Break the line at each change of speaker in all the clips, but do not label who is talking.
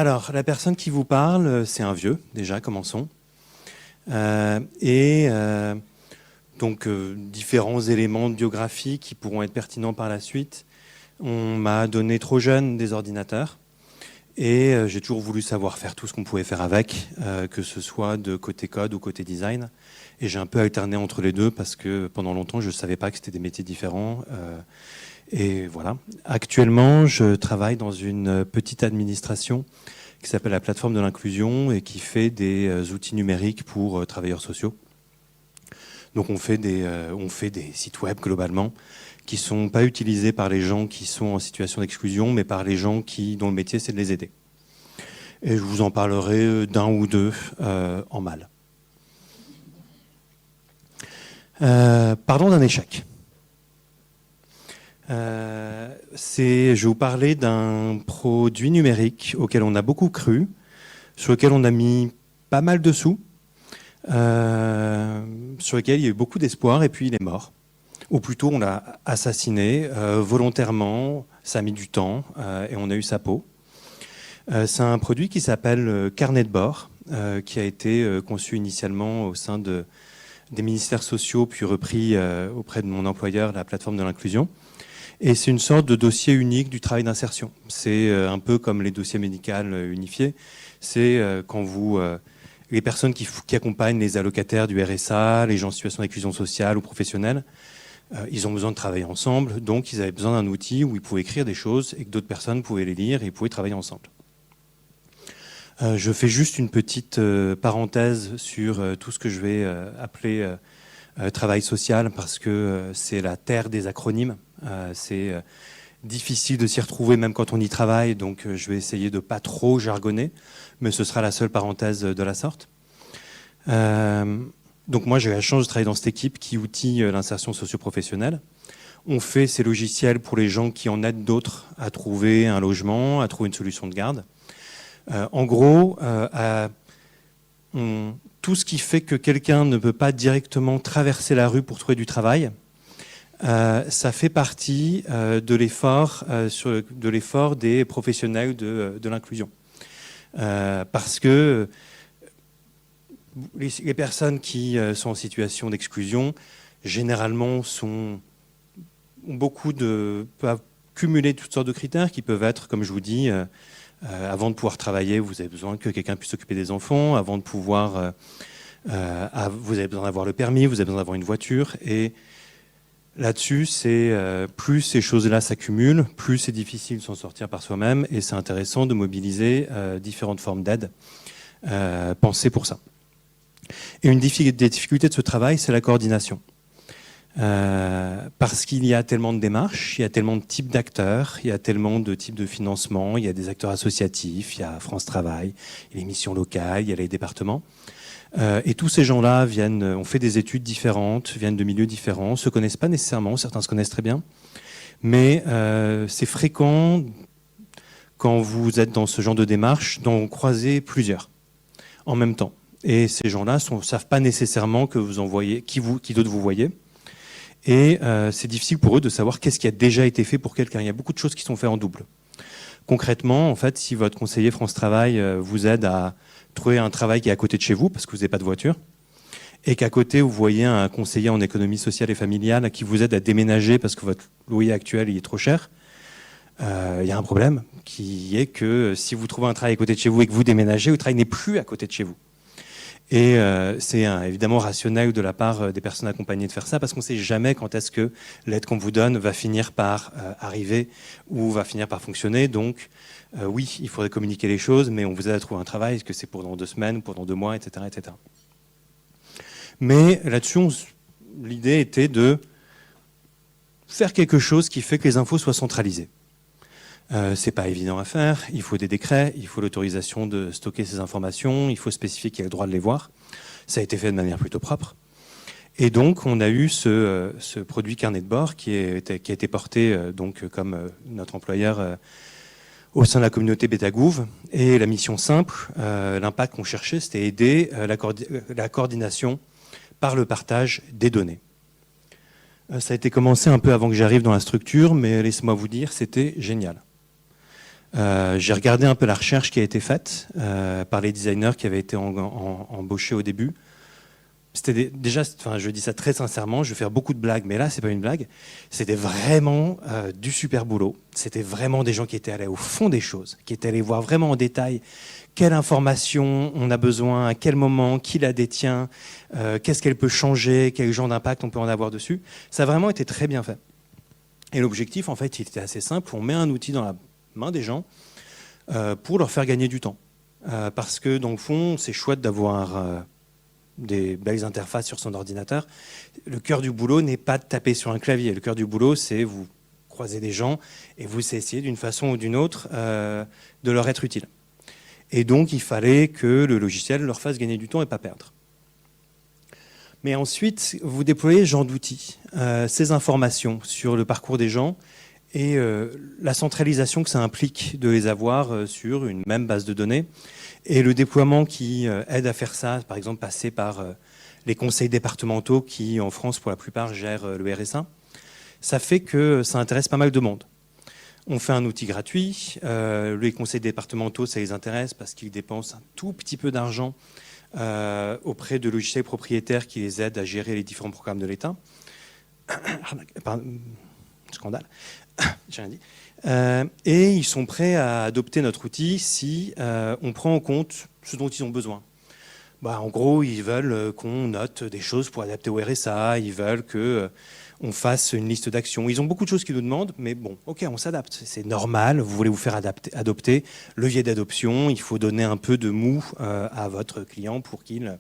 Alors, la personne qui vous parle, c'est un vieux, déjà, commençons. Donc, différents éléments de biographie qui pourront être pertinents par la suite. On m'a donné trop jeune des ordinateurs et j'ai toujours voulu savoir faire tout ce qu'on pouvait faire avec, que ce soit de côté code ou côté design. Et j'ai un peu alterné entre les deux parce que pendant longtemps, je ne savais pas que c'était des métiers différents. Et voilà. Actuellement, je travaille dans une petite administration qui s'appelle la plateforme de l'inclusion et qui fait des outils numériques pour travailleurs sociaux. Donc on fait des sites web globalement qui ne sont pas utilisés par les gens qui sont en situation d'exclusion, mais par les gens dont le métier c'est de les aider. Et je vous en parlerai d'un ou deux en mal. Parlons d'un échec. Je vais vous parler d'un produit numérique auquel on a beaucoup cru, sur lequel on a mis pas mal de sous, sur lequel il y a eu beaucoup d'espoir et puis il est mort. Ou plutôt on l'a assassiné volontairement, ça a mis du temps et on a eu sa peau. C'est un produit qui s'appelle Carnet de bord, qui a été conçu initialement au sein des ministères sociaux, puis repris auprès de mon employeur, la plateforme de l'inclusion. Et c'est une sorte de dossier unique du travail d'insertion. C'est un peu comme les dossiers médicaux unifiés. C'est quand les personnes qui accompagnent les allocataires du RSA, les gens en situation d'exclusion sociale ou professionnelle, ils ont besoin de travailler ensemble. Donc, ils avaient besoin d'un outil où ils pouvaient écrire des choses et que d'autres personnes pouvaient les lire et ils pouvaient travailler ensemble. Je fais juste une petite parenthèse sur tout ce que je vais appeler travail social parce que c'est la terre des acronymes. C'est difficile de s'y retrouver même quand on y travaille, donc je vais essayer de ne pas trop jargonner, mais ce sera la seule parenthèse de la sorte. Donc moi j'ai la chance de travailler dans cette équipe qui outille l'insertion socio-professionnelle. On fait ces logiciels pour les gens qui en aident d'autres à trouver un logement, à trouver une solution de garde. En gros, tout ce qui fait que quelqu'un ne peut pas directement traverser la rue pour trouver du travail, ça fait partie de l'effort des professionnels de l'inclusion. Parce que les personnes qui sont en situation d'exclusion, généralement, peuvent cumuler toutes sortes de critères qui peuvent être, comme je vous dis, avant de pouvoir travailler, vous avez besoin que quelqu'un puisse s'occuper des enfants. Avant de pouvoir, vous avez besoin d'avoir le permis, vous avez besoin d'avoir une voiture. Et là-dessus, plus ces choses-là s'accumulent, plus c'est difficile de s'en sortir par soi-même. Et c'est intéressant de mobiliser différentes formes d'aide pensées pour ça. Et une des difficultés de ce travail, c'est la coordination. Parce qu'il y a tellement de démarches, il y a tellement de types d'acteurs, il y a tellement de types de financement, il y a des acteurs associatifs, il y a France Travail, il y a les missions locales, il y a les départements. Et tous ces gens-là ont fait des études différentes, viennent de milieux différents, se connaissent pas nécessairement, certains se connaissent très bien, mais c'est fréquent quand vous êtes dans ce genre de démarche d'en croiser plusieurs en même temps. Et ces gens-là ne savent pas nécessairement que vous envoyez, qui d'autre vous voyez. Et c'est difficile pour eux de savoir qu'est-ce qui a déjà été fait pour quelqu'un. Il y a beaucoup de choses qui sont faites en double. Concrètement, en fait, si votre conseiller France Travail vous aide à trouver un travail qui est à côté de chez vous, parce que vous n'avez pas de voiture, et qu'à côté, vous voyez un conseiller en économie sociale et familiale qui vous aide à déménager parce que votre loyer actuel il est trop cher, il y a un problème qui est que si vous trouvez un travail à côté de chez vous et que vous déménagez, le travail n'est plus à côté de chez vous. Et c'est évidemment rationnel de la part des personnes accompagnées de faire ça, parce qu'on ne sait jamais quand est-ce que l'aide qu'on vous donne va finir par arriver ou va finir par fonctionner. Donc oui, il faudrait communiquer les choses, mais on vous aide à trouver un travail, est-ce que c'est pour dans 2 semaines, pour dans 2 mois, etc. etc. Mais là-dessus, l'idée était de faire quelque chose qui fait que les infos soient centralisées. C'est pas évident à faire, il faut des décrets, il faut l'autorisation de stocker ces informations, il faut spécifier qui a le droit de les voir. Ça a été fait de manière plutôt propre. Et donc, on a eu ce produit carnet de bord qui a été porté comme notre employeur au sein de la communauté Betagouv. Et la mission simple, l'impact qu'on cherchait, c'était aider la coordination par le partage des données. Ça a été commencé un peu avant que j'arrive dans la structure, mais laissez-moi vous dire, c'était génial. J'ai regardé un peu la recherche qui a été faite par les designers qui avaient été embauchés au début. C'était déjà, enfin, je dis ça très sincèrement, je vais faire beaucoup de blagues, mais là, c'est pas une blague. C'était vraiment du super boulot. C'était vraiment des gens qui étaient allés au fond des choses, qui étaient allés voir vraiment en détail quelle information on a besoin, à quel moment, qui la détient, qu'est-ce qu'elle peut changer, quel genre d'impact on peut en avoir dessus. Ça a vraiment été très bien fait. Et l'objectif, en fait, il était assez simple. On met un outil dans la main des gens pour leur faire gagner du temps. Parce que, dans le fond, c'est chouette d'avoir des belles interfaces sur son ordinateur. Le cœur du boulot n'est pas de taper sur un clavier. Le cœur du boulot, c'est vous croiser des gens et vous essayez d'une façon ou d'une autre de leur être utile. Et donc, il fallait que le logiciel leur fasse gagner du temps et pas perdre. Mais ensuite, vous déployez ce genre d'outils, ces informations sur le parcours des gens et la centralisation que ça implique de les avoir sur une même base de données. Et le déploiement qui aide à faire ça, par exemple passer par les conseils départementaux qui, en France, pour la plupart, gèrent le RSA, ça fait que ça intéresse pas mal de monde. On fait un outil gratuit. Les conseils départementaux, ça les intéresse parce qu'ils dépensent un tout petit peu d'argent auprès de logiciels propriétaires qui les aident à gérer les différents programmes de l'État. Scandale. J'ai rien dit. Et ils sont prêts à adopter notre outil si on prend en compte ce dont ils ont besoin. En gros, ils veulent qu'on note des choses pour adapter au RSA, ils veulent qu'on fasse une liste d'actions. Ils ont beaucoup de choses qu'ils nous demandent, mais bon, ok, on s'adapte. C'est normal, vous voulez vous faire adopter. Levier d'adoption, il faut donner un peu de mou à votre client pour qu'il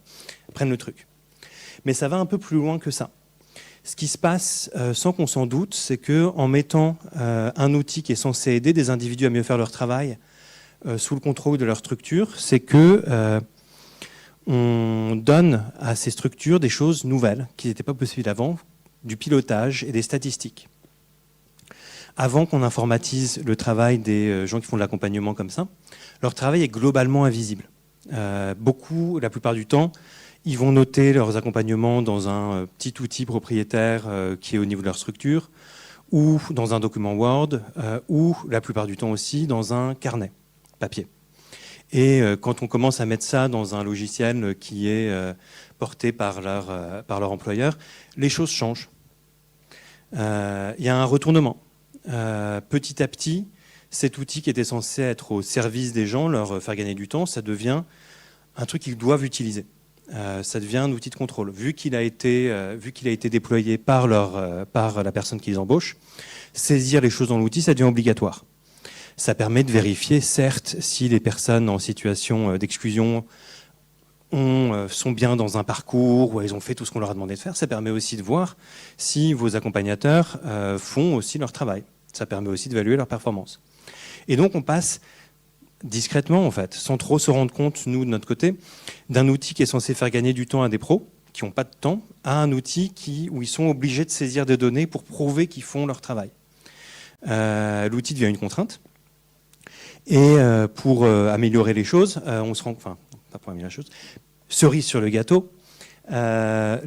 prenne le truc. Mais ça va un peu plus loin que ça. Ce qui se passe, sans qu'on s'en doute, c'est qu'en mettant un outil qui est censé aider des individus à mieux faire leur travail sous le contrôle de leur structure, c'est que on donne à ces structures des choses nouvelles qui n'étaient pas possibles avant, du pilotage et des statistiques. Avant qu'on informatise le travail des gens qui font de l'accompagnement comme ça, leur travail est globalement invisible. Beaucoup, la plupart du temps, ils vont noter leurs accompagnements dans un petit outil propriétaire qui est au niveau de leur structure, ou dans un document Word, ou la plupart du temps aussi dans un carnet papier. Et quand on commence à mettre ça dans un logiciel qui est porté par leur employeur, les choses changent. Il y a un retournement. Petit à petit, cet outil qui était censé être au service des gens, leur faire gagner du temps, ça devient un truc qu'ils doivent utiliser. Ça devient un outil de contrôle. Vu qu'il a été déployé par la personne qui les embauche, saisir les choses dans l'outil, ça devient obligatoire. Ça permet de vérifier, certes, si les personnes en situation d'exclusion sont bien dans un parcours où elles ont fait tout ce qu'on leur a demandé de faire. Ça permet aussi de voir si vos accompagnateurs font aussi leur travail. Ça permet aussi d'évaluer leur performance. Et donc, on passe discrètement, en fait, sans trop se rendre compte, nous, de notre côté, d'un outil qui est censé faire gagner du temps à des pros, qui n'ont pas de temps, à un outil où ils sont obligés de saisir des données pour prouver qu'ils font leur travail. L'outil devient une contrainte. Et pour améliorer les choses, on se rend... Enfin, pas pour améliorer les choses. Cerise sur le gâteau, on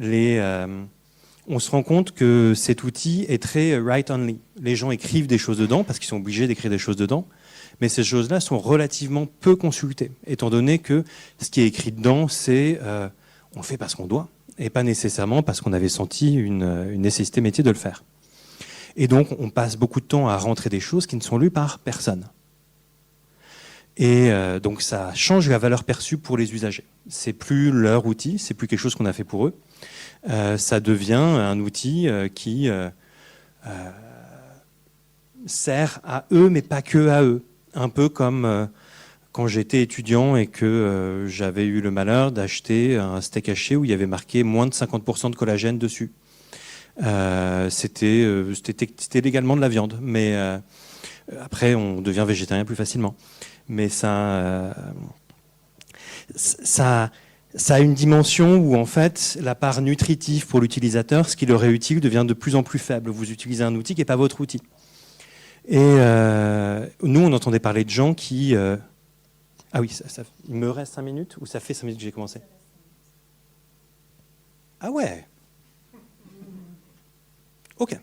se rend compte que cet outil est très write-only. Les gens écrivent des choses dedans, parce qu'ils sont obligés d'écrire des choses dedans, mais ces choses-là sont relativement peu consultées, étant donné que ce qui est écrit dedans, c'est on le fait parce qu'on doit, et pas nécessairement parce qu'on avait senti une nécessité métier de le faire. Et donc, on passe beaucoup de temps à rentrer des choses qui ne sont lues par personne. Et donc, ça change la valeur perçue pour les usagers. C'est plus leur outil, c'est plus quelque chose qu'on a fait pour eux. Ça devient un outil qui sert à eux, mais pas que à eux. Un peu comme quand j'étais étudiant et que j'avais eu le malheur d'acheter un steak haché où il y avait marqué moins de 50% de collagène dessus. C'était légalement de la viande, mais après on devient végétarien plus facilement. Mais ça a une dimension où en fait la part nutritive pour l'utilisateur, ce qui leur est utile, devient de plus en plus faible. Vous utilisez un outil qui n'est pas votre outil. Et nous, on entendait parler de gens qui... Ah oui, il me reste 5 minutes ou ça fait 5 minutes que j'ai commencé? Ah ouais. Ok.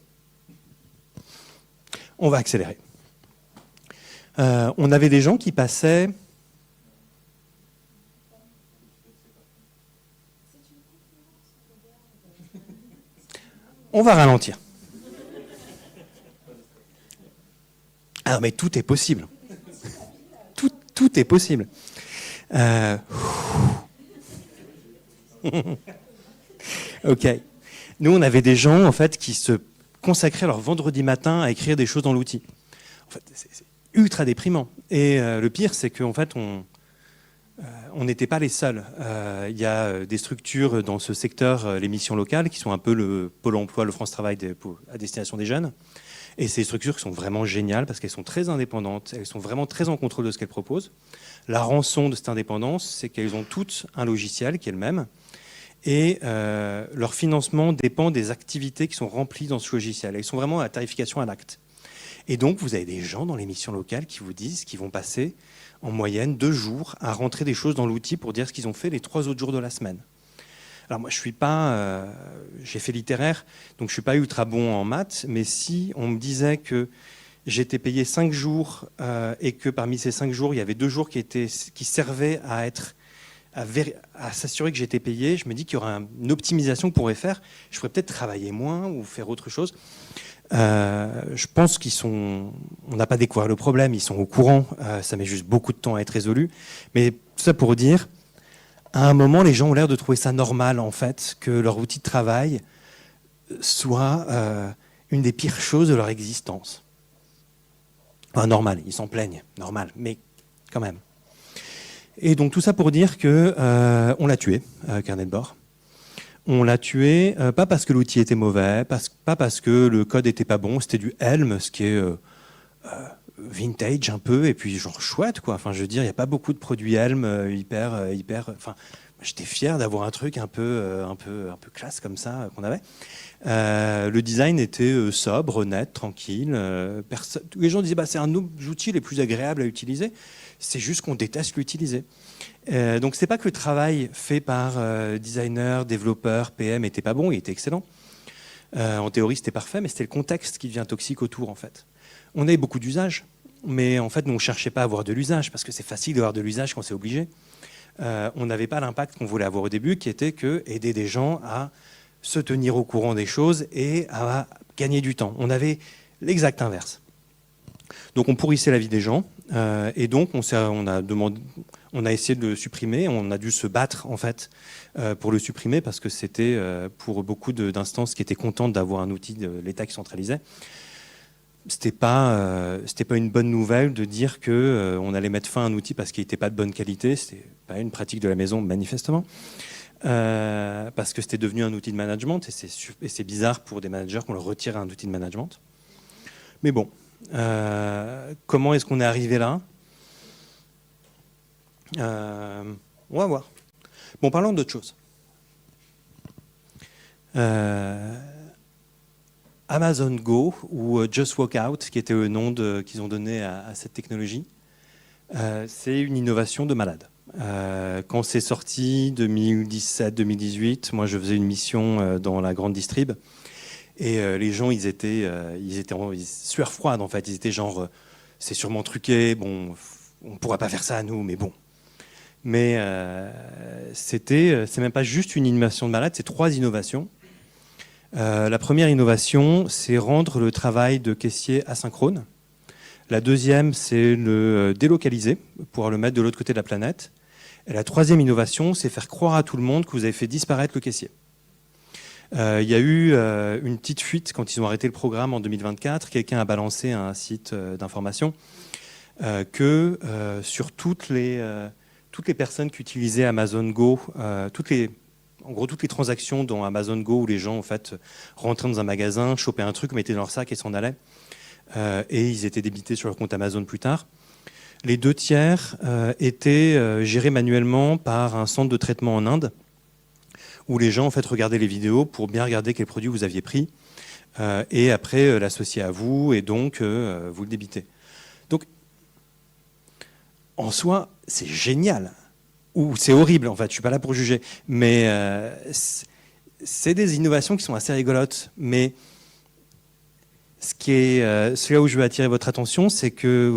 On va accélérer. On avait des gens qui passaient... On va ralentir. Alors, mais tout est possible. Tout est possible. Ok. Nous, on avait des gens, en fait, qui se consacraient leur vendredi matin à écrire des choses dans l'outil. En fait, c'est ultra déprimant. Et le pire, c'est qu'en fait, on n'était pas les seuls. Il y a des structures dans ce secteur, les missions locales, qui sont un peu le Pôle emploi, le France Travail à destination des jeunes. Et ces structures qui sont vraiment géniales parce qu'elles sont très indépendantes, elles sont vraiment très en contrôle de ce qu'elles proposent. La rançon de cette indépendance, c'est qu'elles ont toutes un logiciel qui est le même. Et leur financement dépend des activités qui sont remplies dans ce logiciel. Elles sont vraiment à la tarification à l'acte. Et donc, vous avez des gens dans les missions locales qui vous disent qu'ils vont passer en moyenne 2 jours à rentrer des choses dans l'outil pour dire ce qu'ils ont fait les 3 autres jours de la semaine. Alors moi, je suis pas, j'ai fait littéraire, donc je suis pas ultra bon en maths, mais si on me disait que j'étais payé 5 jours et que parmi ces 5 jours, il y avait 2 jours qui servaient à s'assurer que j'étais payé, je me dis qu'il y aurait une optimisation qu'on pourrait faire. Je pourrais peut-être travailler moins ou faire autre chose. Je pense on n'a pas découvert le problème, ils sont au courant, ça met juste beaucoup de temps à être résolu. Mais tout ça pour dire, à un moment, les gens ont l'air de trouver ça normal, en fait, que leur outil de travail soit une des pires choses de leur existence. Enfin, normal, ils s'en plaignent, normal, mais quand même. Et donc tout ça pour dire que on l'a tué, Carnet de bord. On l'a tué, pas parce que l'outil était mauvais, pas parce que le code était pas bon, c'était du Helm, ce qui est vintage un peu, et puis genre chouette, quoi. Enfin, je veux dire, il n'y a pas beaucoup de produits Helm hyper. Enfin, j'étais fier d'avoir un truc un peu classe comme ça qu'on avait. Le design était sobre, net, tranquille. Les gens disaient, c'est un des outils les plus agréables à utiliser. C'est juste qu'on déteste l'utiliser. Donc c'est pas que le travail fait par designer, développeur, PM était pas bon, il était excellent. En théorie c'était parfait, mais c'était le contexte qui devient toxique autour en fait. On avait beaucoup d'usages, mais en fait nous on cherchait pas à avoir de l'usage parce que c'est facile d'avoir de l'usage quand c'est obligé. On n'avait pas l'impact qu'on voulait avoir au début, qui était que aider des gens à se tenir au courant des choses et à gagner du temps. On avait l'exact inverse. Donc on pourrissait la vie des gens et donc on a essayé de le supprimer. On a dû se battre en fait pour le supprimer parce que c'était pour beaucoup d'instances qui étaient contentes d'avoir un outil de l'État qui centralisait. C'était pas une bonne nouvelle de dire que on allait mettre fin à un outil parce qu'il n'était pas de bonne qualité. C'était pas une pratique de la maison manifestement. Parce que c'était devenu un outil de management et c'est bizarre pour des managers qu'on leur retire un outil de management. Mais bon, comment est-ce qu'on est arrivé là ? On va voir. Bon, parlons d'autre chose. Amazon Go ou Just Walk Out, qui était le nom qu'ils ont donné à cette technologie, c'est une innovation de malade. Quand c'est sorti, 2017-2018, moi je faisais une mission dans la grande distrib et les gens ils étaient en sueur froide en fait, ils étaient genre c'est sûrement truqué, bon on pourra pas faire ça à nous mais bon. Mais c'est même pas juste une innovation de malade, c'est 3 innovations. La première innovation, c'est rendre le travail de caissier asynchrone. La deuxième, c'est le délocaliser, pouvoir le mettre de l'autre côté de la planète. Et la troisième innovation, c'est faire croire à tout le monde que vous avez fait disparaître le caissier. Il y a eu une petite fuite quand ils ont arrêté le programme en 2024. Quelqu'un a balancé un site d'information que sur toutes les personnes qui utilisaient Amazon Go, toutes les transactions dans Amazon Go où les gens en fait rentraient dans un magasin, chopaient un truc, mettaient dans leur sac et s'en allaient, et ils étaient débités sur leur compte Amazon plus tard. Les 2 tiers étaient gérés manuellement par un centre de traitement en Inde, où les gens en fait regardaient les vidéos pour bien regarder quel produit vous aviez pris, et après l'associer à vous, et donc vous le débitez. Donc, en soi, c'est génial. Ou c'est horrible, en fait, je ne suis pas là pour juger. Mais c'est des innovations qui sont assez rigolotes. Mais ce là où je veux attirer votre attention, c'est que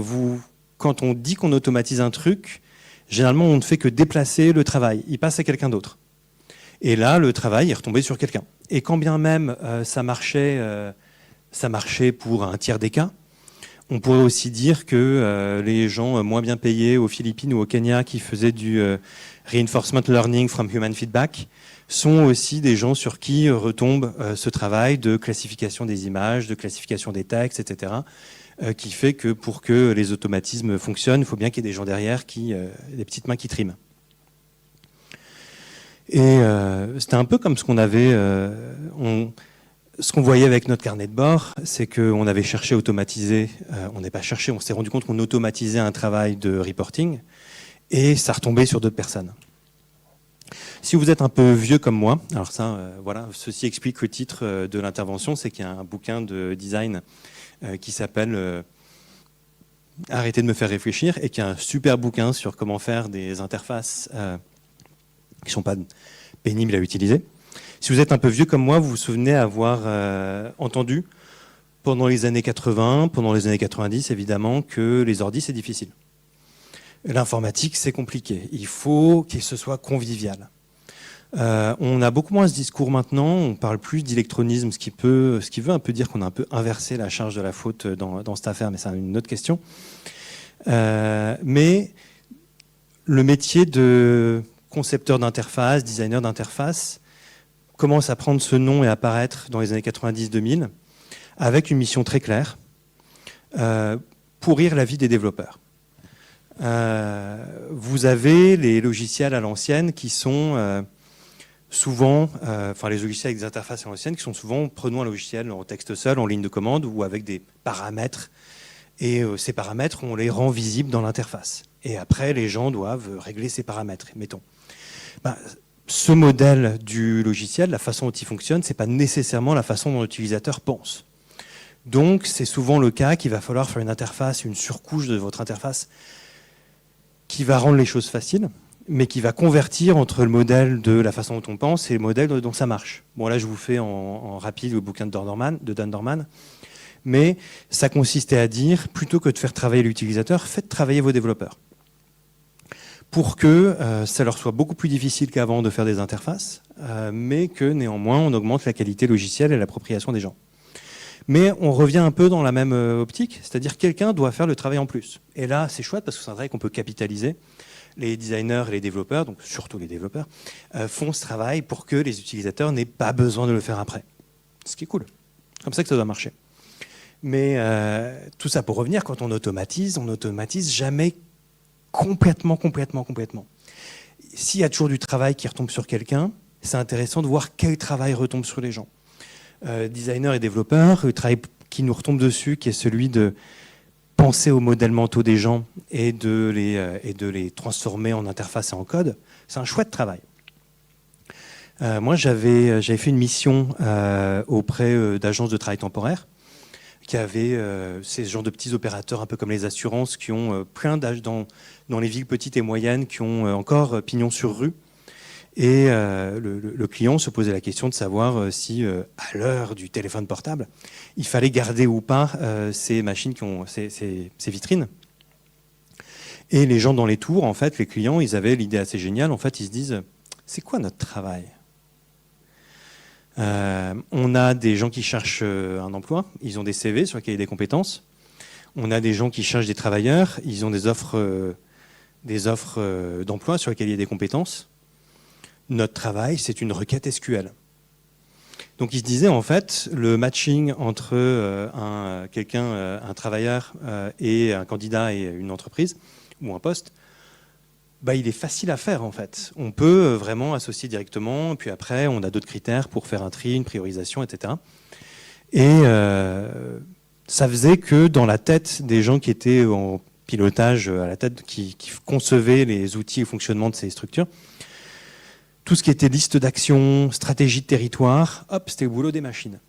quand on dit qu'on automatise un truc, généralement, on ne fait que déplacer le travail. Il passe à quelqu'un d'autre. Et là, le travail est retombé sur quelqu'un. Et quand bien même ça marchait pour un tiers des cas, on pourrait aussi dire que les gens moins bien payés aux Philippines ou au Kenya qui faisaient du reinforcement learning from human feedback sont aussi des gens sur qui retombe ce travail de classification des images, de classification des textes, etc., qui fait que pour que les automatismes fonctionnent, il faut bien qu'il y ait des gens derrière, des petites mains qui triment. Et c'était un peu comme ce qu'on avait... ce qu'on voyait avec notre carnet de bord, c'est qu'on avait cherché à automatiser, on n'est pas cherché, on s'est rendu compte qu'on automatisait un travail de reporting, et ça retombait sur d'autres personnes. Si vous êtes un peu vieux comme moi, alors ça, voilà, ceci explique le titre de l'intervention, c'est qu'il y a un bouquin de design qui s'appelle Arrêtez de me faire réfléchir, et qui est un super bouquin sur comment faire des interfaces qui ne sont pas pénibles à utiliser. Si vous êtes un peu vieux comme moi, vous vous souvenez avoir entendu pendant les années 80, pendant les années 90 évidemment, que les ordis c'est difficile. L'informatique c'est compliqué, il faut que ce soit convivial. On a beaucoup moins ce discours maintenant, on parle plus d'électronisme, ce qui veut un peu dire qu'on a un peu inversé la charge de la faute dans cette affaire, mais c'est une autre question. Mais le métier de concepteur d'interface, designer d'interface, commence à prendre ce nom et à apparaître dans les années 90-2000, avec une mission très claire, pourrir la vie des développeurs. Vous avez les logiciels à l'ancienne qui sont souvent, les logiciels avec des interfaces à l'ancienne qui sont souvent, prenons un logiciel en texte seul, en ligne de commande, ou avec des paramètres, et ces paramètres, on les rend visibles dans l'interface. Et après, les gens doivent régler ces paramètres, mettons. Ce modèle du logiciel, la façon dont il fonctionne, ce n'est pas nécessairement la façon dont l'utilisateur pense. Donc, c'est souvent le cas qu'il va falloir faire une interface, une surcouche de votre interface qui va rendre les choses faciles, mais qui va convertir entre le modèle de la façon dont on pense et le modèle dont ça marche. Bon, là, je vous fais en rapide le bouquin de Dan Dorman, mais ça consistait à dire, plutôt que de faire travailler l'utilisateur, faites travailler vos développeurs, pour que ça leur soit beaucoup plus difficile qu'avant de faire des interfaces, mais que néanmoins on augmente la qualité logicielle et l'appropriation des gens. Mais on revient un peu dans la même optique, c'est-à-dire quelqu'un doit faire le travail en plus. Et là, c'est chouette parce que c'est un travail qu'on peut capitaliser. Les designers et les développeurs, donc surtout les développeurs, font ce travail pour que les utilisateurs n'aient pas besoin de le faire après. Ce qui est cool. Comme ça que ça doit marcher. Mais tout ça pour revenir, quand on automatise jamais complètement. S'il y a toujours du travail qui retombe sur quelqu'un, c'est intéressant de voir quel travail retombe sur les gens. Designers et développeurs, le travail qui nous retombe dessus, qui est celui de penser aux modèles mentaux des gens et de les transformer en interface et en code, c'est un chouette travail. Moi, j'avais fait une mission auprès d'agences de travail temporaire qui avaient ces genres de petits opérateurs, un peu comme les assurances, qui ont plein d'âges dans les villes petites et moyennes, qui ont encore pignon sur rue. Et le client se posait la question de savoir si, à l'heure du téléphone portable, il fallait garder ou pas ces machines, ces vitrines. Et les gens dans les tours, en fait, les clients, ils avaient l'idée assez géniale. En fait, ils se disent, c'est quoi notre travail ? On a des gens qui cherchent un emploi, ils ont des CV sur lesquels il y a des compétences. On a des gens qui cherchent des travailleurs, ils ont des offres d'emploi sur lesquelles il y a des compétences. Notre travail, c'est une requête SQL. Donc il se disait en fait, le matching entre un travailleur et un candidat et une entreprise ou un poste, il est facile à faire en fait. On peut vraiment associer directement, puis après on a d'autres critères pour faire un tri, une priorisation, etc. Et ça faisait que dans la tête des gens qui étaient en pilotage, à la tête, qui concevaient les outils et le fonctionnement de ces structures, tout ce qui était liste d'actions, stratégie de territoire, hop, c'était le boulot des machines.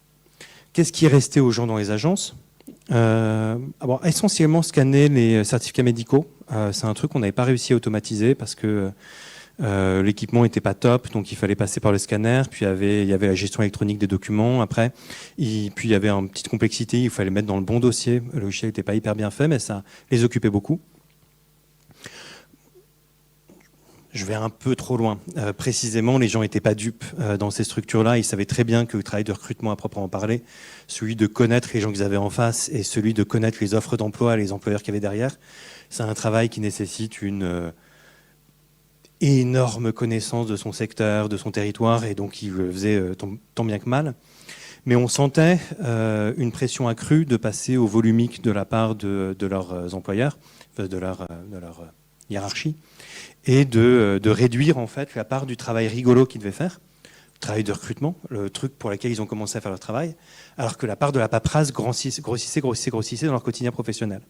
Qu'est-ce qui est resté aux gens dans les agences ? Essentiellement scanner les certificats médicaux. C'est un truc qu'on n'avait pas réussi à automatiser parce que l'équipement n'était pas top, donc il fallait passer par le scanner. Puis il y avait la gestion électronique des documents après. Puis il y avait une petite complexité, il fallait mettre dans le bon dossier. Le logiciel n'était pas hyper bien fait, mais ça les occupait beaucoup. Je vais un peu trop loin. Précisément, les gens n'étaient pas dupes dans ces structures-là. Ils savaient très bien que le travail de recrutement à proprement parler, celui de connaître les gens qu'ils avaient en face et celui de connaître les offres d'emploi et les employeurs qu'il y avait derrière, c'est un travail qui nécessite une énorme connaissance de son secteur, de son territoire, et donc il le faisait tant bien que mal. Mais on sentait une pression accrue de passer au volumique de la part de leurs employeurs, de leur hiérarchie, et de réduire en fait la part du travail rigolo qu'ils devaient faire, le travail de recrutement, le truc pour lequel ils ont commencé à faire leur travail, alors que la part de la paperasse grossissait dans leur quotidien professionnel.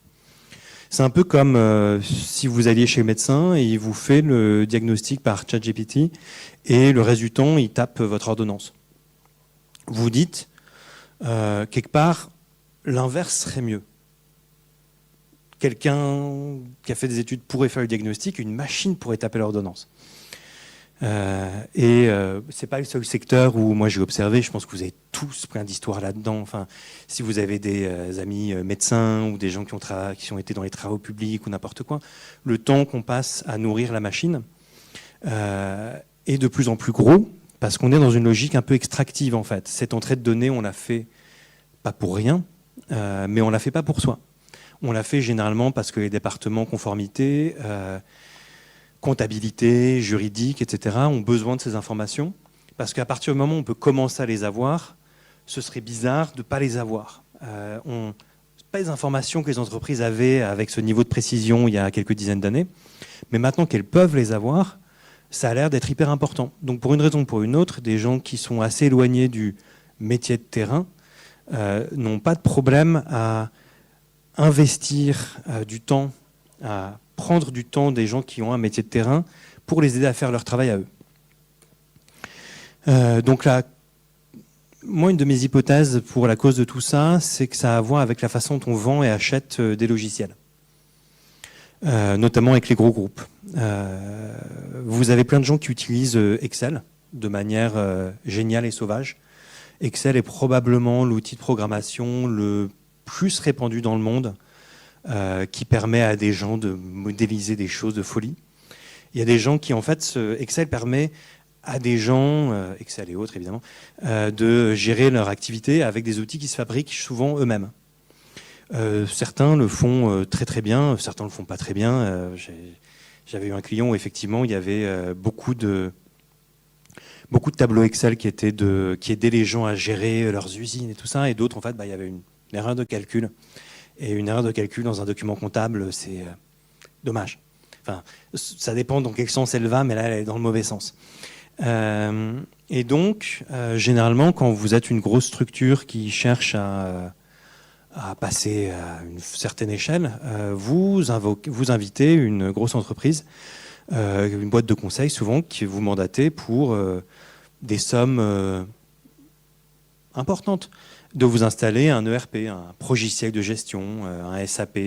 C'est un peu comme si vous alliez chez le médecin et il vous fait le diagnostic par ChatGPT et le reste du temps, il tape votre ordonnance. Vous dites, quelque part, l'inverse serait mieux. Quelqu'un qui a fait des études pourrait faire le diagnostic, une machine pourrait taper l'ordonnance. C'est pas le seul secteur où moi j'ai observé, je pense que vous avez tous plein d'histoires là-dedans. Enfin, si vous avez des amis médecins ou des gens qui ont été dans les travaux publics ou n'importe quoi, le temps qu'on passe à nourrir la machine est de plus en plus gros parce qu'on est dans une logique un peu extractive en fait. Cette entrée de données, on l'a fait pas pour rien, mais on l'a fait pas pour soi. On l'a fait généralement parce que les départements conformité, comptabilité, juridique, etc., ont besoin de ces informations, parce qu'à partir du moment où on peut commencer à les avoir, ce serait bizarre de ne pas les avoir. Pas les informations que les entreprises avaient avec ce niveau de précision il y a quelques dizaines d'années, mais maintenant qu'elles peuvent les avoir, ça a l'air d'être hyper important. Donc pour une raison ou pour une autre, des gens qui sont assez éloignés du métier de terrain n'ont pas de problème à investir du temps, à prendre du temps des gens qui ont un métier de terrain pour les aider à faire leur travail à eux. Donc là, moi, une de mes hypothèses pour la cause de tout ça, c'est que ça a à voir avec la façon dont on vend et achète des logiciels, notamment avec les gros groupes. Vous avez plein de gens qui utilisent Excel de manière géniale et sauvage. Excel est probablement l'outil de programmation le plus répandu dans le monde, qui permet à des gens de modéliser des choses de folie. Il y a des gens qui, en fait, Excel permet à des gens, Excel et autres évidemment, de gérer leur activité avec des outils qui se fabriquent souvent eux-mêmes. Certains le font très très bien, certains le font pas très bien. J'avais eu un client où effectivement il y avait beaucoup de tableaux Excel qui aidaient les gens à gérer leurs usines et tout ça, et d'autres en fait il y avait une erreur de calcul. Et une erreur de calcul dans un document comptable, c'est dommage. Enfin, ça dépend dans quel sens elle va, mais là, elle est dans le mauvais sens. Et donc, généralement, quand vous êtes une grosse structure qui cherche à passer à une certaine échelle, vous invitez une grosse entreprise, une boîte de conseil souvent, qui vous mandatez pour des sommes importantes, de vous installer un ERP, un logiciel de gestion, un SAP,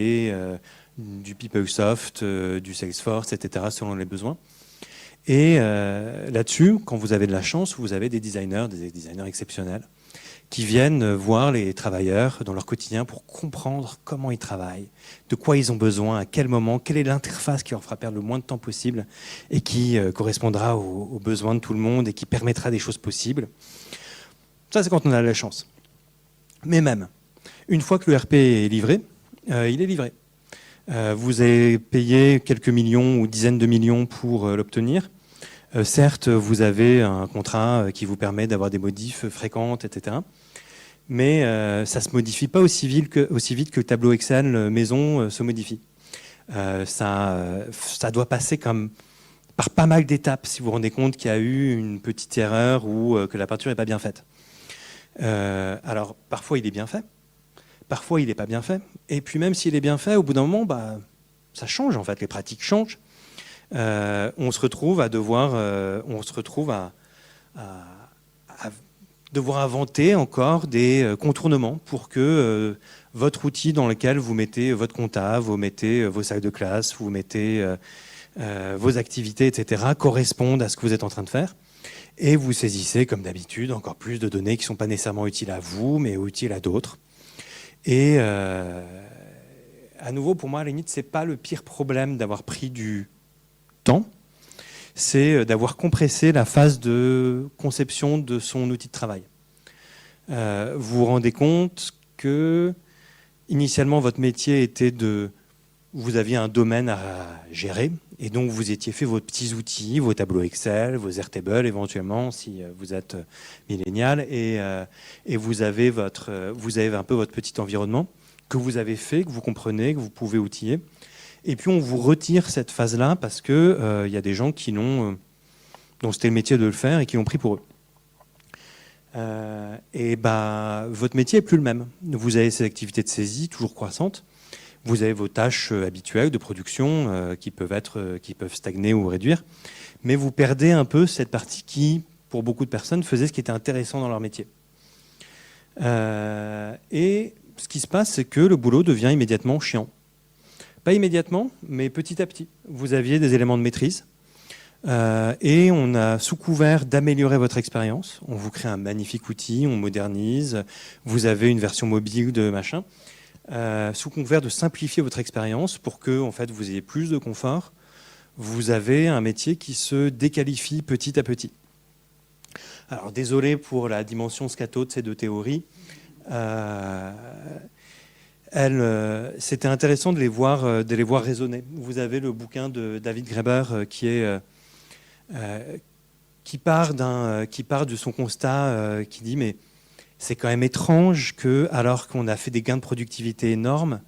du PeopleSoft, du Salesforce, etc., selon les besoins. Et là-dessus, quand vous avez de la chance, vous avez des designers exceptionnels, qui viennent voir les travailleurs dans leur quotidien pour comprendre comment ils travaillent, de quoi ils ont besoin, à quel moment, quelle est l'interface qui leur fera perdre le moins de temps possible et qui correspondra aux besoins de tout le monde et qui permettra des choses possibles. Ça, c'est quand on a de la chance. Mais même, une fois que l'ERP est livré, il est livré. Vous avez payé quelques millions ou dizaines de millions pour l'obtenir. Certes, vous avez un contrat qui vous permet d'avoir des modifs fréquentes, etc. Mais ça ne se modifie pas aussi vite que le tableau Excel maison se modifie. Ça doit passer par pas mal d'étapes si vous vous rendez compte qu'il y a eu une petite erreur ou que la peinture n'est pas bien faite. Alors, parfois, il est bien fait. Parfois, il n'est pas bien fait. Et puis, même s'il est bien fait, au bout d'un moment, ça change, en fait. Les pratiques changent. On se retrouve à devoir inventer encore des contournements pour que votre outil dans lequel vous mettez votre compta, vous mettez vos salles de classe, vous mettez vos activités, etc., correspondent à ce que vous êtes en train de faire. Et vous saisissez, comme d'habitude, encore plus de données qui ne sont pas nécessairement utiles à vous, mais utiles à d'autres. Et à nouveau, pour moi, à la limite, ce n'est pas le pire problème d'avoir pris du temps. c'est d'avoir compressé la phase de conception de son outil de travail. Vous vous rendez compte que, initialement, votre métier était de... Vous aviez un domaine à gérer, et donc vous étiez fait vos petits outils, vos tableaux Excel, vos Airtable éventuellement, si vous êtes millénial, et vous avez un peu votre petit environnement que vous avez fait, que vous comprenez, que vous pouvez outiller. Et puis on vous retire cette phase-là parce que y a des gens qui l'ont, dont c'était le métier de le faire et qui l'ont pris pour eux. Votre métier est plus le même. Vous avez ces activités de saisie toujours croissantes. Vous avez vos tâches habituelles de production qui peuvent stagner ou réduire, mais vous perdez un peu cette partie qui, pour beaucoup de personnes, faisait ce qui était intéressant dans leur métier. Et ce qui se passe, c'est que le boulot devient immédiatement chiant. Pas immédiatement, mais petit à petit. Vous aviez des éléments de maîtrise et on a, sous couvert d'améliorer votre expérience, on vous crée un magnifique outil, on modernise, vous avez une version mobile de machin. Sous couvert de simplifier votre expérience pour que en fait, vous ayez plus de confort, vous avez un métier qui se déqualifie petit à petit. Alors désolé pour la dimension scato de ces deux théories. C'était intéressant de les voir raisonner. Vous avez le bouquin de David Graeber qui part de son constat, qui dit mais c'est quand même étrange que, alors qu'on a fait des gains de productivité énormes,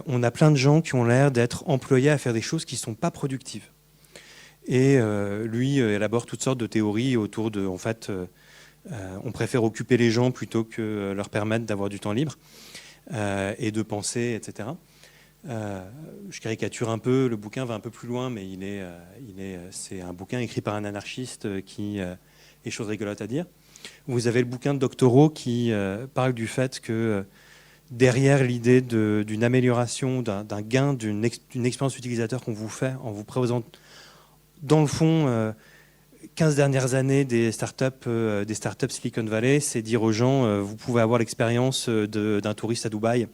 on a plein de gens qui ont l'air d'être employés à faire des choses qui ne sont pas productives. Et lui élabore toutes sortes de théories autour de, en fait, on préfère occuper les gens plutôt que leur permettre d'avoir du temps libre et de penser, etc. Je caricature un peu, le bouquin va un peu plus loin, mais c'est un bouquin écrit par un anarchiste qui est chose rigolote à dire. Vous avez le bouquin de Doctorow qui parle du fait que derrière l'idée d'une amélioration, d'un gain, d'une expérience utilisateur qu'on vous fait en vous présentant, dans le fond, 15 dernières années des startups Silicon Valley, c'est dire aux gens, vous pouvez avoir l'expérience d'un touriste à Dubaï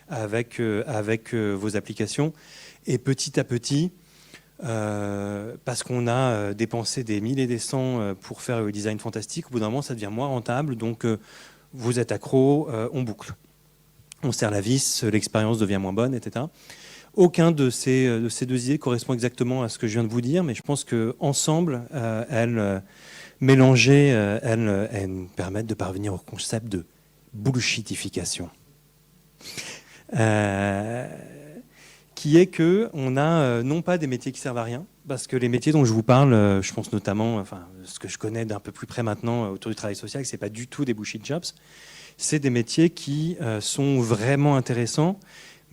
avec vos applications. Et petit à petit, parce qu'on a dépensé des 1000 et des 100 pour faire le design fantastique, au bout d'un moment, ça devient moins rentable. Donc, vous êtes accro, on boucle. On serre la vis, l'expérience devient moins bonne, etc. Aucun de ces deux idées correspond exactement à ce que je viens de vous dire, mais je pense qu'ensemble, mélangées, elles nous permettent de parvenir au concept de bullshitification. Qui est qu'on a non pas des métiers qui servent à rien, parce que les métiers dont je vous parle, je pense notamment, enfin, ce que je connais d'un peu plus près maintenant autour du travail social, c'est pas du tout des bullshit jobs, c'est des métiers qui sont vraiment intéressants,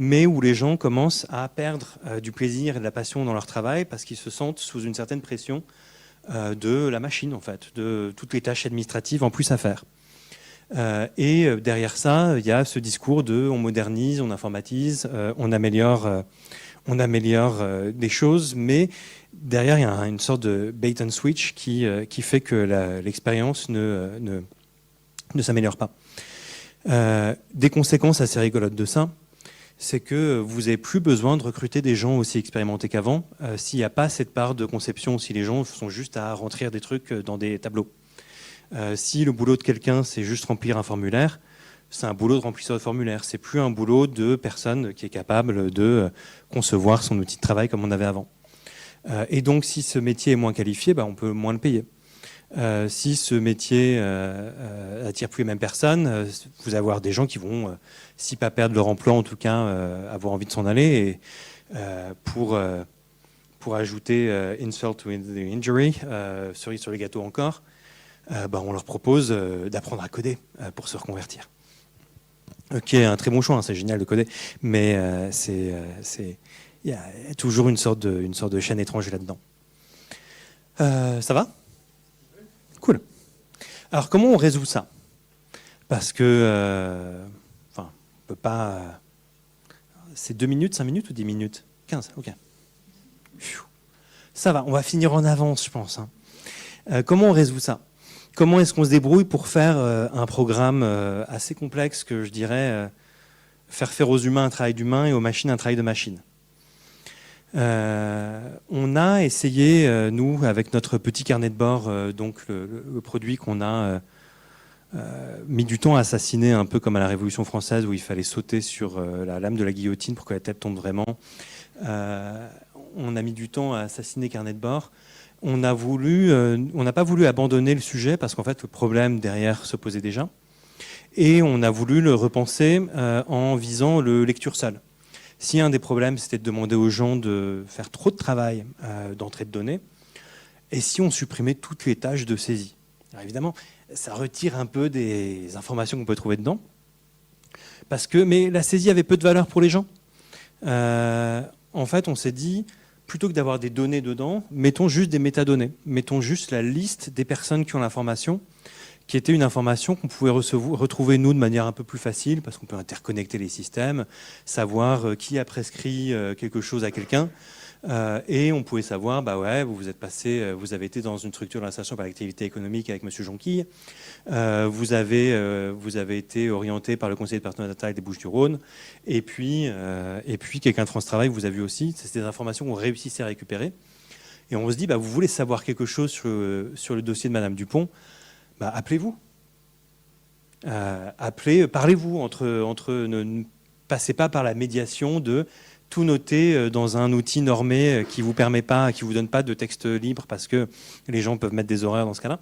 mais où les gens commencent à perdre du plaisir et de la passion dans leur travail parce qu'ils se sentent sous une certaine pression de la machine, en fait, de toutes les tâches administratives en plus à faire. Et derrière ça, il y a ce discours de on modernise, on informatise, on améliore des choses, mais derrière, il y a une sorte de bait and switch qui fait que l'expérience ne s'améliore pas. Des conséquences assez rigolotes de ça, c'est que vous n'avez plus besoin de recruter des gens aussi expérimentés qu'avant s'il n'y a pas cette part de conception, si les gens sont juste à rentrer des trucs dans des tableaux. Si le boulot de quelqu'un, c'est juste remplir un formulaire, c'est un boulot de remplisseur de formulaire. C'est plus un boulot de personne qui est capable de concevoir son outil de travail comme on avait avant. Et donc, si ce métier est moins qualifié, on peut moins le payer. Si ce métier attire plus les mêmes personnes, vous allez avoir des gens qui vont, si pas perdre leur emploi, en tout cas, avoir envie de s'en aller. Et pour ajouter insult to the injury, cerise sur le gâteau encore, on leur propose d'apprendre à coder pour se reconvertir. Qui est un très bon choix, hein, c'est génial de coder, mais il y a toujours une sorte de chaîne étrange là-dedans. Ça va ? Cool. Alors, comment on résout ça ? Parce que, on peut pas... C'est 2 minutes, 5 minutes ou 10 minutes ? 15, ok. Ça va, on va finir en avance, je pense. Hein. Comment on résout ça ? Comment est-ce qu'on se débrouille pour faire un programme assez complexe que je dirais faire aux humains un travail d'humain et aux machines un travail de machine ? On a essayé, nous, avec notre petit carnet de bord, donc le produit qu'on a mis du temps à assassiner, un peu comme à la Révolution française, où il fallait sauter sur la lame de la guillotine pour que la tête tombe vraiment. On a mis du temps à assassiner carnet de bord. On n'a pas voulu abandonner le sujet parce qu'en fait, le problème derrière se posait déjà. Et on a voulu le repenser en visant le lecture seule. Si un des problèmes, c'était de demander aux gens de faire trop de travail d'entrée de données, et si on supprimait toutes les tâches de saisie? Alors évidemment, ça retire un peu des informations qu'on peut trouver dedans, mais la saisie avait peu de valeur pour les gens. En fait, on s'est dit, plutôt que d'avoir des données dedans, mettons juste des métadonnées, mettons juste la liste des personnes qui ont l'information, qui était une information qu'on pouvait retrouver, nous, de manière un peu plus facile, parce qu'on peut interconnecter les systèmes, savoir qui a prescrit quelque chose à quelqu'un, et on pouvait savoir, bah ouais, vous avez été dans une structure d'insertion par l'activité économique avec M. Jonquille, vous avez été orienté par le conseil départemental des Bouches-du-Rhône, et puis quelqu'un de France Travail vous a vu aussi. C'est des informations qu'on réussissait à récupérer. Et on se dit, bah, vous voulez savoir quelque chose sur le dossier de Madame Dupont, bah, appelez-vous. Parlez-vous ne passez pas par la médiation de tout noter dans un outil normé qui vous donne pas de texte libre parce que les gens peuvent mettre des horaires dans ce cas-là.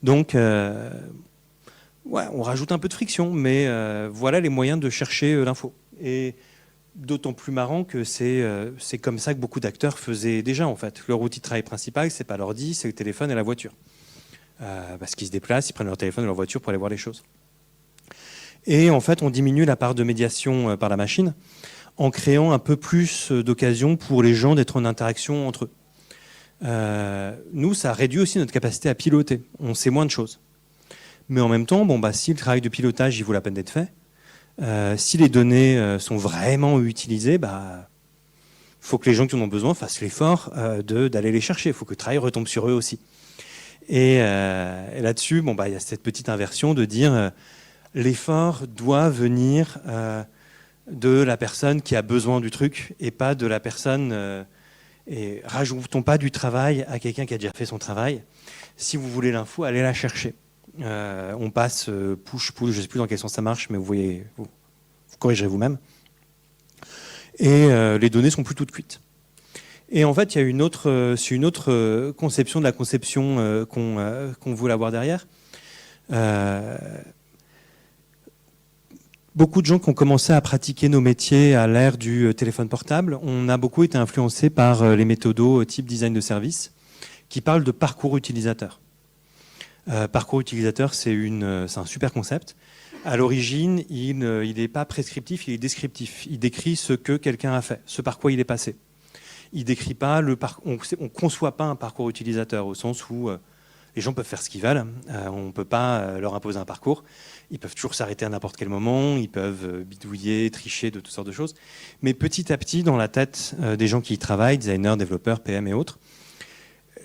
Donc, on rajoute un peu de friction, mais voilà les moyens de chercher l'info. Et d'autant plus marrant que c'est comme ça que beaucoup d'acteurs faisaient déjà, en fait. Leur outil de travail principal, c'est pas l'ordi, c'est le téléphone et la voiture. Parce qu'ils se déplacent, ils prennent leur téléphone et leur voiture pour aller voir les choses. Et en fait, on diminue la part de médiation par la machine en créant un peu plus d'occasions pour les gens d'être en interaction entre eux. Nous, ça réduit aussi notre capacité à piloter. On sait moins de choses. Mais en même temps, si le travail de pilotage, il vaut la peine d'être fait, si les données sont vraiment utilisées, faut que les gens qui en ont besoin fassent l'effort d'aller les chercher. Il faut que le travail retombe sur eux aussi. Et là-dessus, il y a cette petite inversion de dire l'effort doit venir de la personne qui a besoin du truc et pas de la personne. Et rajoutons pas du travail à quelqu'un qui a déjà fait son travail. Si vous voulez l'info, allez la chercher. On passe push-pull, je ne sais plus dans quel sens ça marche, mais vous corrigerez vous-même. Et les données sont plus toutes cuites. Et en fait, il y a une autre conception de la conception qu'on voulait avoir derrière. Beaucoup de gens qui ont commencé à pratiquer nos métiers à l'ère du téléphone portable, on a beaucoup été influencés par les méthodos type design de service qui parlent de parcours utilisateur. Parcours utilisateur, c'est un super concept. À l'origine, il n'est pas prescriptif, il est descriptif. Il décrit ce que quelqu'un a fait, ce par quoi il est passé. Il décrit pas on conçoit pas un parcours utilisateur au sens où les gens peuvent faire ce qu'ils veulent. On ne peut pas leur imposer un parcours. Ils peuvent toujours s'arrêter à n'importe quel moment. Ils peuvent bidouiller, tricher, de toutes sortes de choses. Mais petit à petit, dans la tête des gens qui y travaillent, designers, développeurs, PM et autres,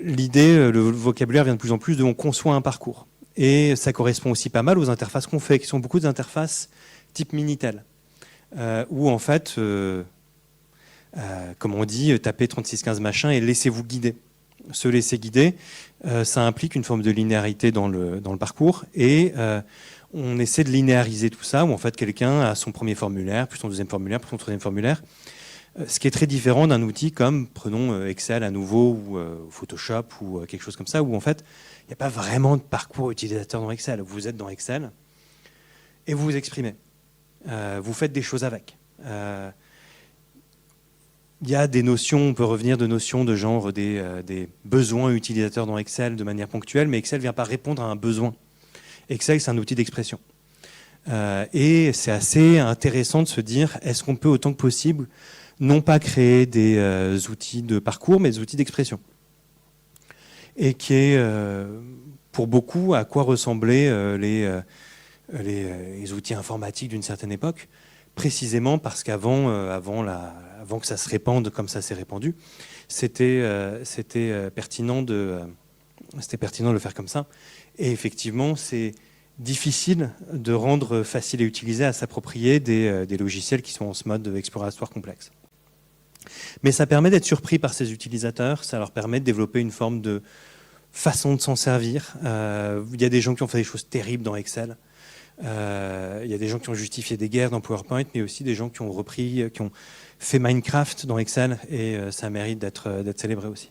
l'idée, le vocabulaire vient de plus en plus de on conçoit un parcours. Et ça correspond aussi pas mal aux interfaces qu'on fait, qui sont beaucoup d'interfaces type Minitel, où en fait, comme on dit, tapez 3615 machin et laissez-vous guider. Se laisser guider, ça implique une forme de linéarité dans le parcours et on essaie de linéariser tout ça, où en fait quelqu'un a son premier formulaire, puis son deuxième formulaire, puis son troisième formulaire. Ce qui est très différent d'un outil comme, prenons Excel à nouveau, ou Photoshop, ou quelque chose comme ça, où en fait, il n'y a pas vraiment de parcours utilisateur dans Excel. Vous êtes dans Excel et vous vous exprimez. Vous faites des choses avec. Il y a des notions, on peut revenir de notions de genre des besoins utilisateurs dans Excel de manière ponctuelle, mais Excel ne vient pas répondre à un besoin. Excel, c'est un outil d'expression. Et c'est assez intéressant de se dire, est-ce qu'on peut autant que possible non pas créer des outils de parcours, mais des outils d'expression. Et qui est, pour beaucoup, à quoi ressemblaient les outils informatiques d'une certaine époque, précisément parce qu'avant que ça se répande comme ça s'est répandu, c'était pertinent de le faire comme ça. Et effectivement, c'est difficile de rendre facile et utilisé à s'approprier des logiciels qui sont en ce mode exploratoire complexe. Mais ça permet d'être surpris par ses utilisateurs, ça leur permet de développer une forme de façon de s'en servir. Il y a des gens qui ont fait des choses terribles dans Excel. Il y a des gens qui ont justifié des guerres dans PowerPoint, mais aussi des gens qui ont repris, qui ont fait Minecraft dans Excel, et ça mérite d'être célébré aussi.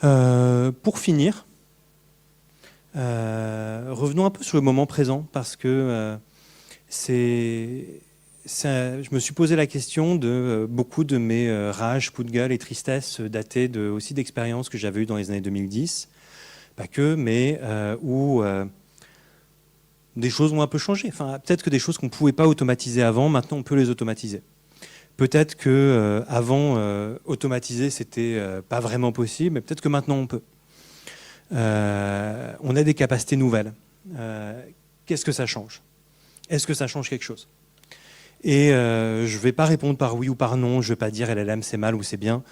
Pour finir, revenons un peu sur le moment présent, parce que je me suis posé la question de beaucoup de mes rages, coups de gueule et tristesses dataient aussi d'expériences que j'avais eues dans les années 2010, pas que, mais où des choses ont un peu changé. Enfin, peut-être que des choses qu'on ne pouvait pas automatiser avant, maintenant on peut les automatiser. Peut-être que avant automatiser c'était pas vraiment possible, mais peut-être que maintenant on peut. On a des capacités nouvelles. Qu'est-ce que ça change? Est-ce que ça change quelque chose? Et je ne vais pas répondre par oui ou par non. Je ne vais pas dire LLM c'est mal ou c'est bien.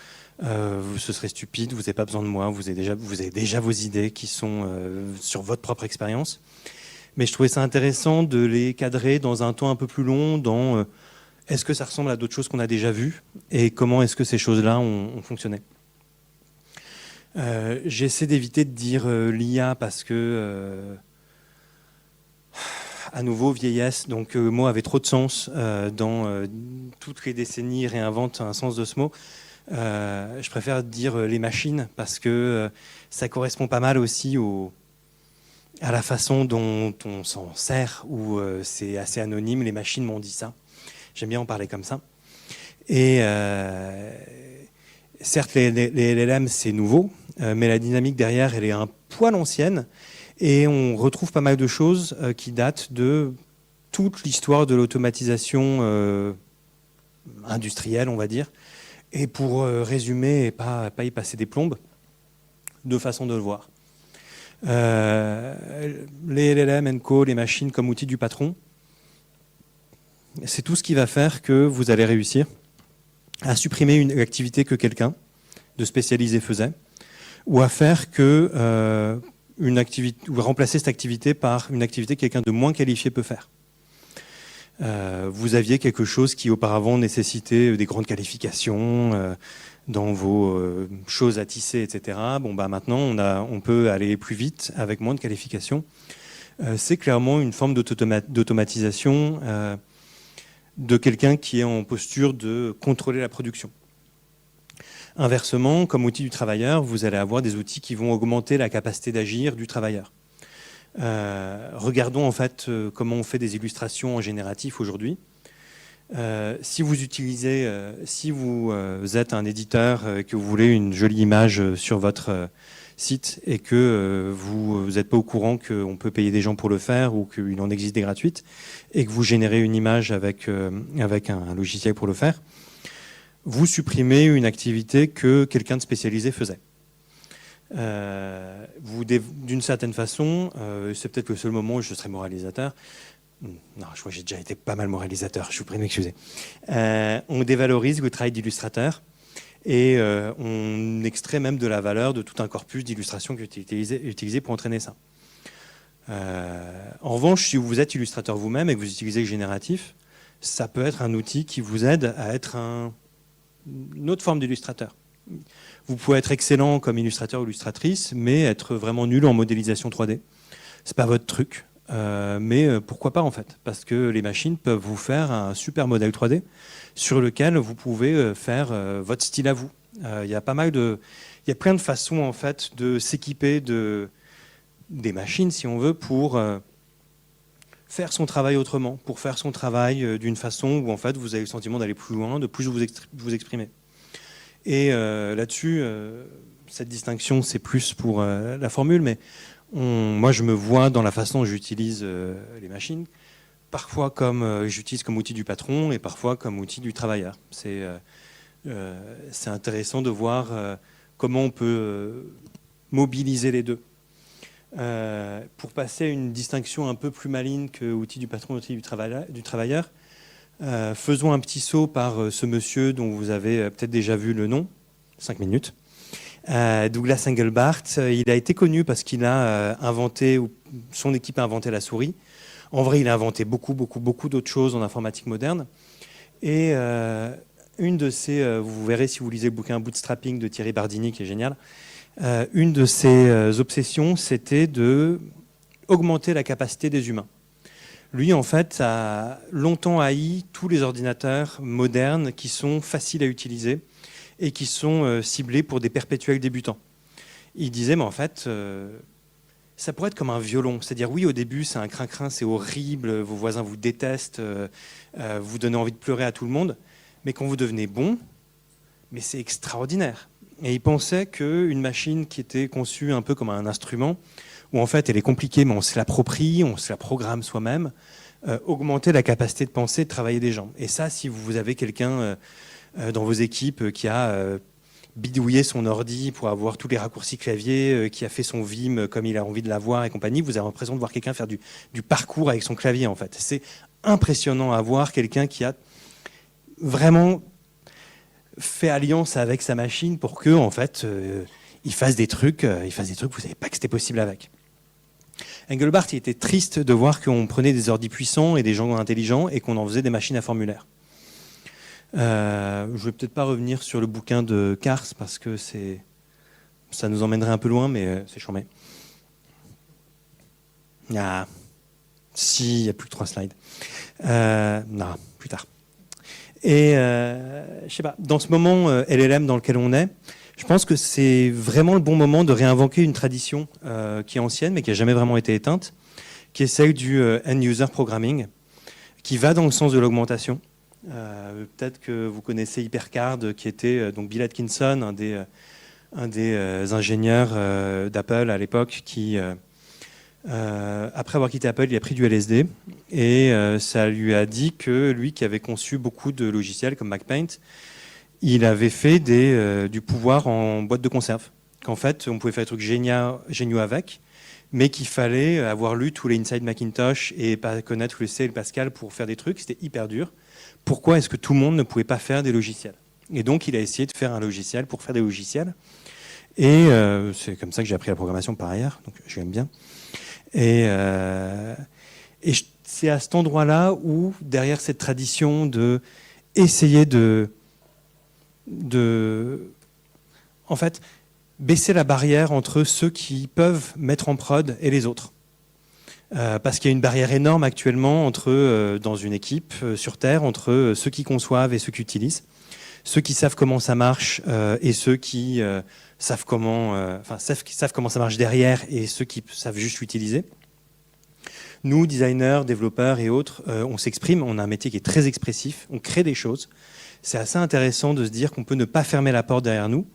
Ce serait stupide. Vous n'avez pas besoin de moi. Vous avez déjà vos idées qui sont sur votre propre expérience. Mais je trouvais ça intéressant de les cadrer dans un temps un peu plus long, dans est-ce que ça ressemble à d'autres choses qu'on a déjà vues et comment est-ce que ces choses-là ont fonctionné. J'essaie d'éviter de dire l'IA parce que, à nouveau, vieillesse, donc le mot avait trop de sens dans toutes les décennies, réinvente un sens de ce mot. Je préfère dire les machines parce que ça correspond pas mal aussi à la façon dont on s'en sert, où c'est assez anonyme, les machines m'ont dit ça. J'aime bien en parler comme ça. Et certes, les LLM, c'est nouveau, mais la dynamique derrière, elle est un poil ancienne. Et on retrouve pas mal de choses qui datent de toute l'histoire de l'automatisation industrielle, on va dire. Et pour résumer et pas y passer des plombes, deux façons de le voir. Les LLM & Co, les machines comme outil du patron, c'est tout ce qui va faire que vous allez réussir à supprimer une activité que quelqu'un de spécialisé faisait, ou à faire que une activité, ou remplacer cette activité par une activité que quelqu'un de moins qualifié peut faire. Vous aviez quelque chose qui auparavant nécessitait des grandes qualifications dans vos choses à tisser, etc. Bon, bah, maintenant, on peut aller plus vite avec moins de qualifications. C'est clairement une forme d'automatisation de quelqu'un qui est en posture de contrôler la production. Inversement, comme outil du travailleur, vous allez avoir des outils qui vont augmenter la capacité d'agir du travailleur. Regardons en fait comment on fait des illustrations en génératif aujourd'hui. Si vous êtes un éditeur que vous voulez une jolie image sur votre site et que vous n'êtes pas au courant qu'on peut payer des gens pour le faire ou qu'il en existe des gratuites et que vous générez une image avec un logiciel pour le faire, vous supprimez une activité que quelqu'un de spécialisé faisait. D'une certaine façon, c'est peut-être le seul moment où je serai moralisateur. Non, je crois que j'ai déjà été pas mal moralisateur, je vous prie de m'excuser. On dévalorise le travail d'illustrateur et on extrait même de la valeur de tout un corpus d'illustrations qui est utilisé pour entraîner ça. En revanche, si vous êtes illustrateur vous-même et que vous utilisez le génératif, ça peut être un outil qui vous aide à être une autre forme d'illustrateur. Vous pouvez être excellent comme illustrateur ou illustratrice, mais être vraiment nul en modélisation 3D. C'est pas votre truc, mais pourquoi pas en fait? Parce que les machines peuvent vous faire un super modèle 3D sur lequel vous pouvez faire votre style à vous. Il y a plein de façons en fait de s'équiper des machines, si on veut, pour faire son travail autrement, pour faire son travail d'une façon où en fait vous avez le sentiment d'aller plus loin, de plus vous exprimer. Et là-dessus, cette distinction, c'est plus pour la formule, mais moi je me vois dans la façon dont j'utilise les machines, parfois comme j'utilise comme outil du patron et parfois comme outil du travailleur. C'est intéressant de voir comment on peut mobiliser les deux. Pour passer à une distinction un peu plus maligne que outil du patron et outil du travailleur, faisons un petit saut par ce monsieur dont vous avez peut-être déjà vu le nom, 5 minutes. Douglas Engelbart, il a été connu parce qu'il a inventé, ou son équipe a inventé la souris. En vrai, il a inventé beaucoup d'autres choses en informatique moderne. Et une de ces, vous verrez si vous lisez le bouquin Bootstrapping de Thierry Bardini, qui est génial, une de ses obsessions, c'était de augmenter la capacité des humains. Lui, en fait, a longtemps haï tous les ordinateurs modernes qui sont faciles à utiliser et qui sont ciblés pour des perpétuels débutants. Il disait, mais en fait, ça pourrait être comme un violon. C'est-à-dire, oui, au début, c'est un crin-crin, c'est horrible, vos voisins vous détestent, vous donnez envie de pleurer à tout le monde, mais quand vous devenez bon, mais c'est extraordinaire. Et il pensait qu'une machine qui était conçue un peu comme un instrument, où en fait elle est compliquée, mais on se l'approprie, on se la programme soi-même, augmenter la capacité de penser, de travailler des gens. Et ça, si vous avez quelqu'un dans vos équipes qui a bidouillé son ordi pour avoir tous les raccourcis clavier, qui a fait son Vim comme il a envie de l'avoir et compagnie, vous avez l'impression de voir quelqu'un faire du parcours avec son clavier, en fait. C'est impressionnant à voir quelqu'un qui a vraiment fait alliance avec sa machine pour que, en fait, il fasse des trucs, vous ne savez pas que c'était possible avec. Engelbart, il était triste de voir qu'on prenait des ordis puissants et des gens intelligents et qu'on en faisait des machines à formulaire. Je ne vais peut-être pas revenir sur le bouquin de Kars parce que ça nous emmènerait un peu loin, mais c'est chambé. Ah, si, il n'y a plus que 3 slides. Non, plus tard. Et je sais pas, dans ce moment LLM dans lequel on est, je pense que c'est vraiment le bon moment de réinventer une tradition qui est ancienne mais qui n'a jamais vraiment été éteinte, qui est celle du end-user programming, qui va dans le sens de l'augmentation. Peut-être que vous connaissez Hypercard, qui était donc Bill Atkinson, un des ingénieurs d'Apple à l'époque, qui, après avoir quitté Apple, il a pris du LSD et ça lui a dit que lui, qui avait conçu beaucoup de logiciels comme MacPaint, il avait fait du pouvoir en boîte de conserve. Qu'en fait, on pouvait faire des trucs géniaux avec, mais qu'il fallait avoir lu tous les Inside Macintosh et pas connaître le C et le Pascal pour faire des trucs. C'était hyper dur. Pourquoi est-ce que tout le monde ne pouvait pas faire des logiciels? Et donc, il a essayé de faire un logiciel pour faire des logiciels. Et c'est comme ça que j'ai appris la programmation par ailleurs, donc je l'aime bien. Et c'est à cet endroit-là où, derrière cette tradition de essayer en fait, baisser la barrière entre ceux qui peuvent mettre en prod et les autres. Parce qu'il y a une barrière énorme actuellement dans une équipe sur Terre entre ceux qui conçoivent et ceux qui utilisent, ceux qui savent comment ça marche et ceux qui savent comment ça marche derrière et ceux qui savent juste l'utiliser. Nous, designers, développeurs et autres, on s'exprime, on a un métier qui est très expressif, on crée des choses. C'est assez intéressant de se dire qu'on peut ne pas fermer la porte derrière nous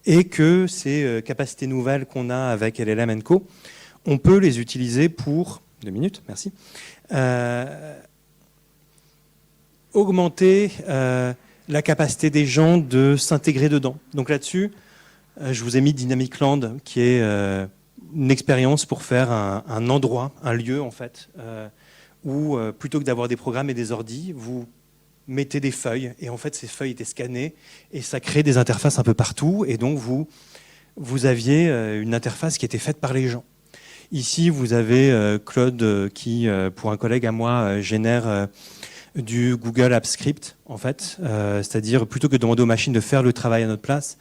et que ces capacités nouvelles qu'on a avec LLM & Co, on peut les utiliser pour, 2 minutes, merci, augmenter la capacité des gens de s'intégrer dedans. Donc là-dessus, je vous ai mis Dynamic Land, qui est une expérience pour faire un endroit, un lieu en fait, où plutôt que d'avoir des programmes et des ordis, vous mettez des feuilles, et en fait ces feuilles étaient scannées, et ça crée des interfaces un peu partout, et donc vous aviez une interface qui était faite par les gens. Ici, vous avez Claude qui, pour un collègue à moi, génère du Google Apps Script, en fait. C'est-à-dire, plutôt que de demander aux machines de faire le travail à notre place,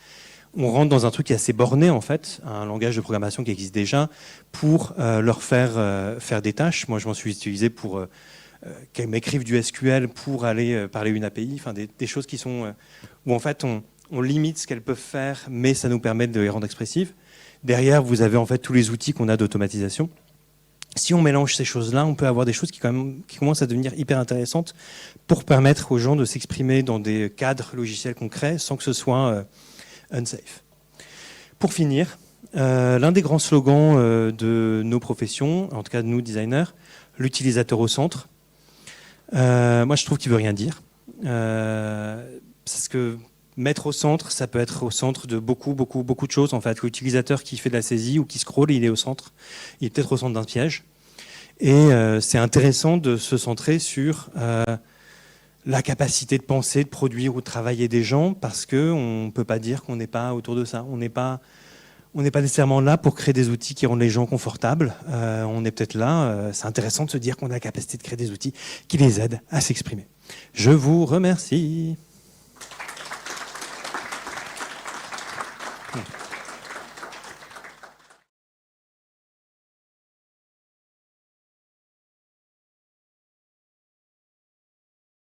on rentre dans un truc qui est assez borné, en fait, un langage de programmation qui existe déjà, pour leur faire des tâches. Moi, je m'en suis utilisé pour qu'elles m'écrivent du SQL pour aller parler une API, enfin des choses qui sont où, en fait, on limite ce qu'elles peuvent faire, mais ça nous permet de les rendre expressives. Derrière, vous avez en fait tous les outils qu'on a d'automatisation. Si on mélange ces choses-là, on peut avoir des choses qui commencent à devenir hyper intéressantes pour permettre aux gens de s'exprimer dans des cadres logiciels concrets sans que ce soit unsafe. Pour finir, l'un des grands slogans de nos professions, en tout cas de nous designers, l'utilisateur au centre. Moi, je trouve qu'il ne veut rien dire. Parce que mettre au centre, ça peut être au centre de beaucoup de choses. En fait, l'utilisateur qui fait de la saisie ou qui scrolle, il est au centre. Il est peut-être au centre d'un piège. Et c'est intéressant de se centrer sur la capacité de penser, de produire ou de travailler des gens, parce qu'on ne peut pas dire qu'on n'est pas autour de ça. On n'est pas nécessairement là pour créer des outils qui rendent les gens confortables. On est peut-être là. C'est intéressant de se dire qu'on a la capacité de créer des outils qui les aident à s'exprimer. Je vous remercie. Merci.